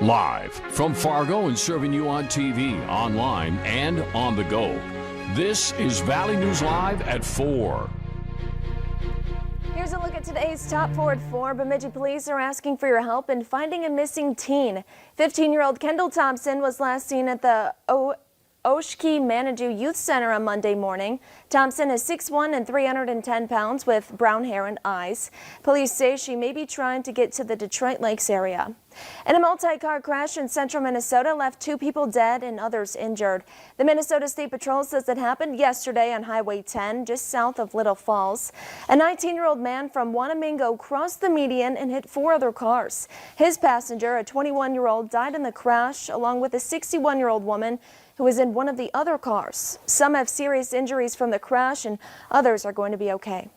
Live from Fargo and serving you on TV, online, and on the go. This is Valley News Live at 4. Here's a look at today's top 4 at 4. Bemidji police are asking for your help in finding a missing teen. 15-year-old Kendall Thompson was last seen at the Oshkie Manitou Youth Center on Monday morning. Thompson is 6'1" and 310 pounds with brown hair and eyes. Police say she may be trying to get to the Detroit Lakes area. And a multi-car crash in central Minnesota left 2 people dead and others injured. The Minnesota State Patrol says it happened yesterday on Highway 10, just south of Little Falls. A 19-year-old man from Wanamingo crossed the median and hit 4 other cars. His passenger, a 21-year-old, died in the crash, along with a 61-year-old woman who was in one of the other cars. Some have serious injuries from the crash and others are going to be okay.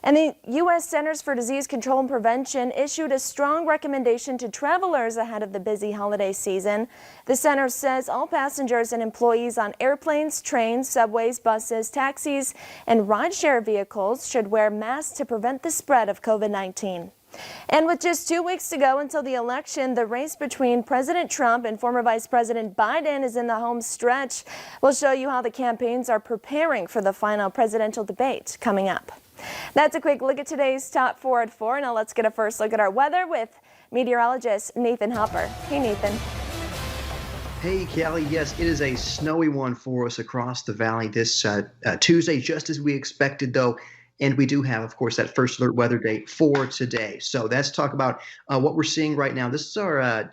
And the U.S. Centers for Disease Control and Prevention issued a strong recommendation to travelers ahead of the busy holiday season. The center says all passengers and employees on airplanes, trains, subways, buses, taxis, and rideshare vehicles should wear masks to prevent the spread of COVID-19. And with just 2 weeks to go until the election, the race between President Trump and former Vice President Biden is in the home stretch. We'll show you how the campaigns are preparing for the final presidential debate coming up. That's a quick look at today's top 4 at 4. Now let's get a first look at our weather with meteorologist Nathan Hopper. Hey, Nathan. Hey, Callie. Yes, it is a snowy one for us across the valley this Tuesday, just as we expected, though. And we do have, of course, that first alert weather date for today. So let's talk about what we're seeing right now. This is our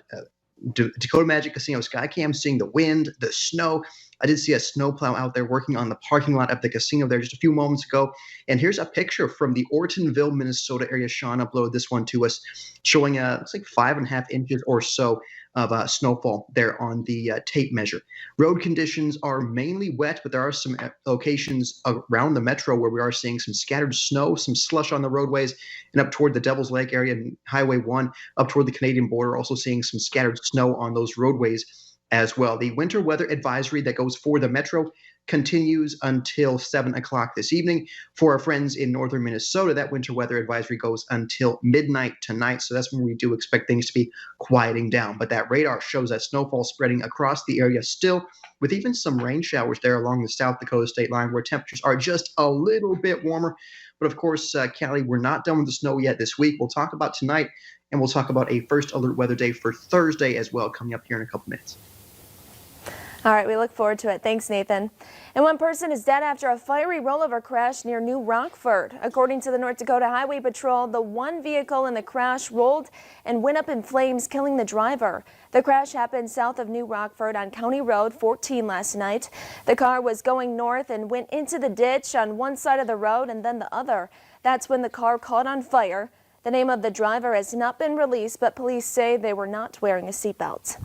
Dakota Magic Casino Skycam, seeing the wind, the snow. I did see a snowplow out there working on the parking lot of the casino there just a few moments ago. And here's a picture from the Ortonville, Minnesota area. Sean uploaded this one to us, showing looks like 5.5 inches or so of snowfall there on the tape measure. Road conditions are mainly wet, but there are some locations around the metro where we are seeing some scattered snow, some slush on the roadways, and up toward the Devil's Lake area and Highway 1, up toward the Canadian border, also seeing some scattered snow on those roadways as well. The winter weather advisory that goes for the metro continues until 7 o'clock this evening. For our friends in northern Minnesota, that winter weather advisory goes until midnight tonight. So that's when we do expect things to be quieting down. But that radar shows that snowfall spreading across the area still, with even some rain showers there along the South Dakota state line where temperatures are just a little bit warmer. But of course, Callie, we're not done with the snow yet this week. We'll talk about tonight, and we'll talk about a first alert weather day for Thursday as well, coming up here in a couple minutes. All right, we look forward to it. Thanks, Nathan. And one person is dead after a fiery rollover crash near New Rockford. According to the North Dakota Highway Patrol, the one vehicle in the crash rolled and went up in flames, killing the driver. The crash happened south of New Rockford on County Road 14 last night. The car was going north and went into the ditch on one side of the road and then the other. That's when the car caught on fire. The name of the driver has not been released, but police say they were not wearing a seatbelt.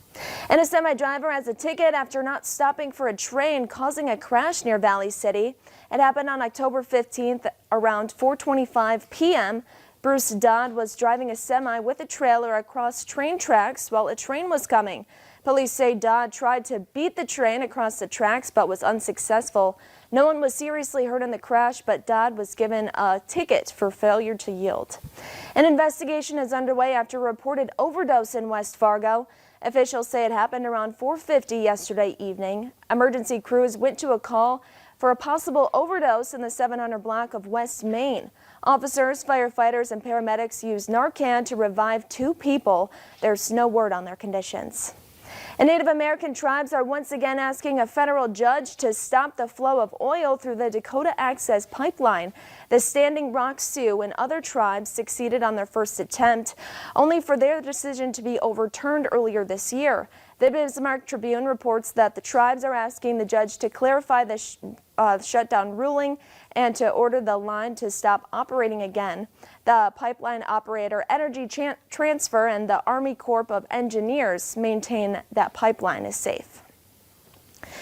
And a semi-driver has a ticket after not stopping for a train, causing a crash near Valley City. It happened on October 15th around 4:25 p.m. Bruce Dodd was driving a semi with a trailer across train tracks while a train was coming. Police say Dodd tried to beat the train across the tracks but was unsuccessful. No one was seriously hurt in the crash, but Dodd was given a ticket for failure to yield. An investigation is underway after a reported overdose in West Fargo. Officials say it happened around 4:50 yesterday evening. Emergency crews went to a call for a possible overdose in the 700 block of West Main. Officers, firefighters, and paramedics used Narcan to revive 2 people. There's no word on their conditions. And Native American tribes are once again asking a federal judge to stop the flow of oil through the Dakota Access Pipeline. The Standing Rock Sioux and other tribes succeeded on their first attempt, only for their decision to be overturned earlier this year. The Bismarck Tribune reports that the tribes are asking the judge to clarify the shutdown ruling and to order the line to stop operating again. The pipeline operator Energy Transfer and the Army Corps of Engineers maintain that pipeline is safe.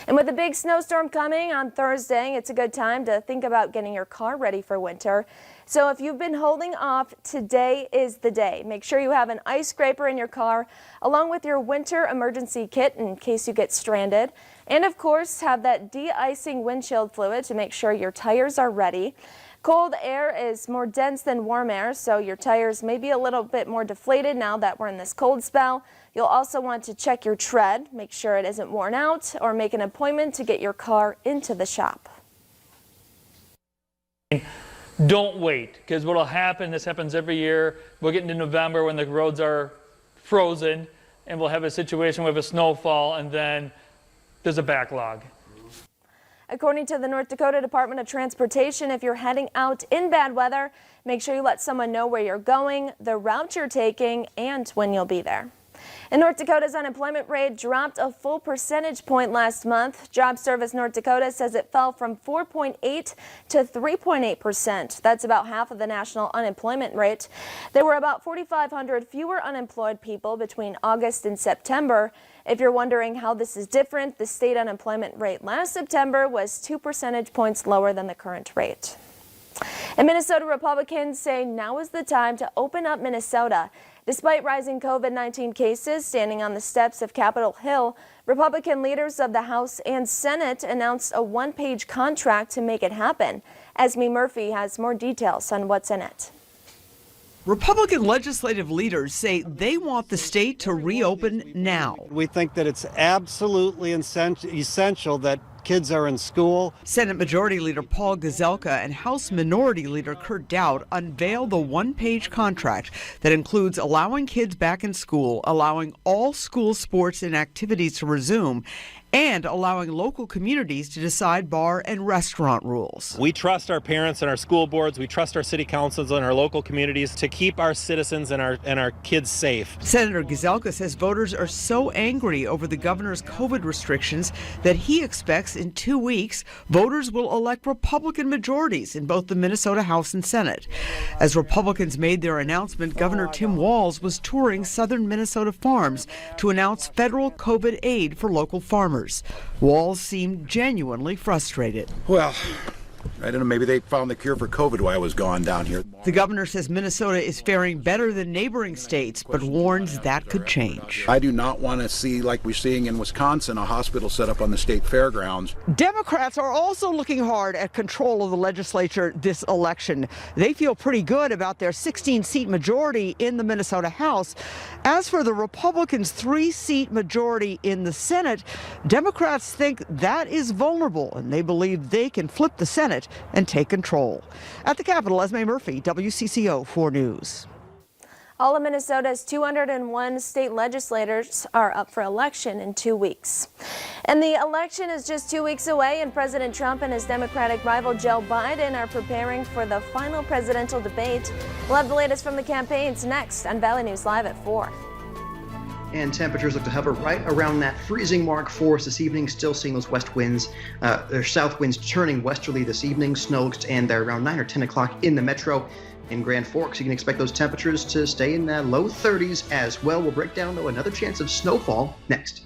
And with a big snowstorm coming on Thursday, it's a good time to think about getting your car ready for winter. So if you've been holding off, today is the day. Make sure you have an ice scraper in your car along with your winter emergency kit in case you get stranded. And of course, have that de-icing windshield fluid to make sure your tires are ready. Cold air is more dense than warm air, so your tires may be a little bit more deflated now that we're in this cold spell. You'll also want to check your tread, make sure it isn't worn out, or make an appointment to get your car into the shop. Don't wait, because what will happen, this happens every year, we'll get into November when the roads are frozen, and we'll have a situation with a snowfall, and then there's a backlog. According to the North Dakota Department of Transportation, if you're heading out in bad weather, make sure you let someone know where you're going, the route you're taking, and when you'll be there. And North Dakota's unemployment rate dropped a full percentage point last month. Job Service North Dakota says it fell from 4.8 to 3.8%. That's about half of the national unemployment rate. There were about 4,500 fewer unemployed people between August and September. If you're wondering how this is different, the state unemployment rate last September was 2 percentage points lower than the current rate. And Minnesota Republicans say now is the time to open up Minnesota. Despite rising COVID-19 cases standing on the steps of Capitol Hill, Republican leaders of the House and Senate announced a one-page contract to make it happen. Esme Murphy has more details on what's in it. Republican legislative leaders say they want the state to reopen now. We think that it's absolutely essential that kids are in school. Senate Majority Leader Paul Gazelka and House Minority Leader Kurt Dowd unveiled the one-page contract that includes allowing kids back in school, allowing all school sports and activities to resume, and allowing local communities to decide bar and restaurant rules. We trust our parents and our school boards. We trust our city councils and our local communities to keep our citizens and our kids safe. Senator Gazelka says voters are so angry over the governor's COVID restrictions that he expects in 2 weeks voters will elect Republican majorities in both the Minnesota House and Senate. As Republicans made their announcement, Governor Tim Walz was touring southern Minnesota farms to announce federal COVID aid for local farmers. Walz seemed genuinely frustrated. Well, I don't know, maybe they found the cure for COVID while I was gone down here. The governor says Minnesota is faring better than neighboring states, but warns that could change. I do not want to see, like we're seeing in Wisconsin, a hospital set up on the state fairgrounds. Democrats are also looking hard at control of the legislature this election. They feel pretty good about their 16-seat majority in the Minnesota House. As for the Republicans' 3-seat majority in the Senate, Democrats think that is vulnerable, and they believe they can flip the Senate and take control. At the Capitol, Esme Murphy, WCCO 4 News. All of Minnesota's 201 state legislators are up for election in 2 weeks. And the election is just 2 weeks away, and President Trump and his Democratic rival Joe Biden are preparing for the final presidential debate. We'll have the latest from the campaigns next on Valley News Live at 4. And temperatures look to hover right around that freezing mark for us this evening. Still seeing those west winds, or south winds turning westerly this evening. Snow looks to end there around 9 or 10 o'clock in the metro. In Grand Forks, you can expect those temperatures to stay in the low 30s as well. We'll break down, though, another chance of snowfall next.